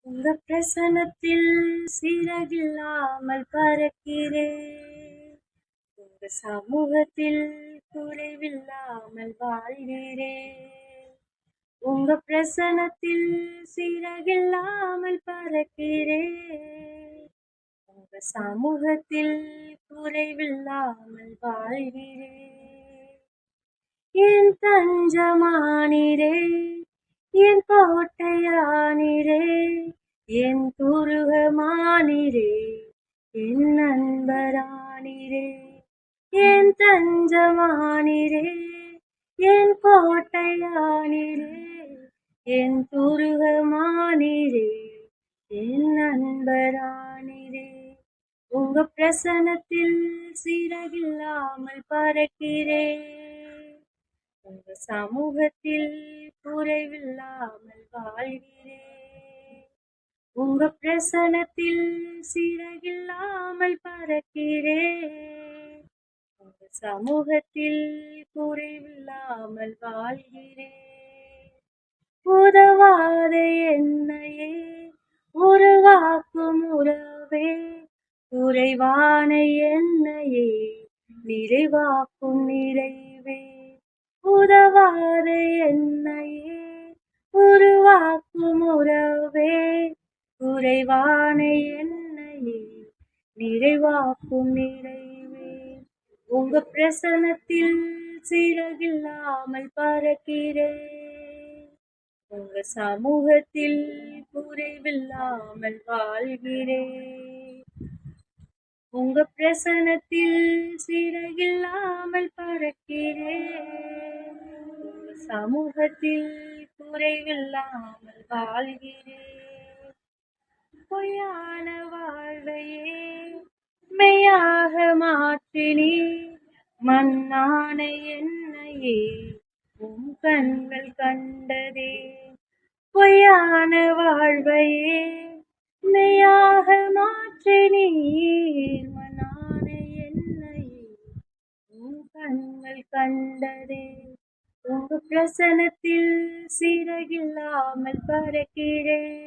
உங்க பிரசனத்தில் சிறகில்லாமல் பறக்கிறேன். உங்க சமூகத்தில் குறைவில்லாமல் வாழ்கிறேன். உங்க பிரசனத்தில் சிறகில்லாமல் பறக்கிறேன். உங்க சமூகத்தில் குறைவில்லாமல் வாழ்கிறேன். என் தஞ்சமானீரே, என் கோட்டையானீரே, என் துருகமானீரே, என் நண்பரானீரே. என் தஞ்சமானீரே, என் கோட்டையானீரே, என் துருகமானீரே, என் நண்பரானீரே. உங்க பிரசனத்தில் சிறகில்லாமல் பறக்கிறேன். உங்க சமூகத்தில் குறைவில்லாமல் வாழ்கிறேன். உங்க பிரசனத்தில் சிறகில்லாமல் பறக்கிறேன். உங்க சமூகத்தில் குறைவில்லாமல் வாழ்கிறேன். உதவாத என்னையே உருவாக்கும் உறவே, குறைவான என்னையே நிறைவாக்கும் நிறைவே. உதவாத என்னையே உருவாக்கும் உறவே, குறைவான என்னையே நிறைவாக்கும் நிறைவே. உங்க பிரசனத்தில் சிறகில்லாமல் பறக்கிறேன். உங்க சமூகத்தில் குறைவில்லாமல் வாழ்கிறேன். உங்க பிரசனத்தில் சிறகில்லாமல் பறக்கிறேன். உங்க சமூகத்தில் குறைவில்லாமல் வாழ்கிறேன். பொய்யான வாழ்வையே மெய்யாக மாற்றினீ, மண்ணான என்னையே உம் கண்கள் கண்டதே. பொய்யான வாழ்வையே மெய்யாக மாற்றினீர், மண்ணான என்னையே உம் கண்கள் கண்டதே. உங்க பிரசனத்தில் சிறகில்லாமல் பறக்கிறேன்.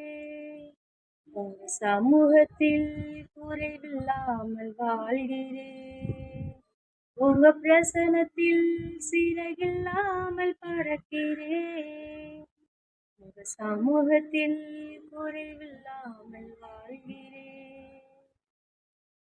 உங்க சமூகத்தில் குறைவில்லாமல் வாழ்கிறேன். உங்க பிரசனத்தில் சிறகில்லாமல் பறக்கிறேன். உங்க சமூகத்தில் குறைவில்லாமல் வாழ்கிறேன்.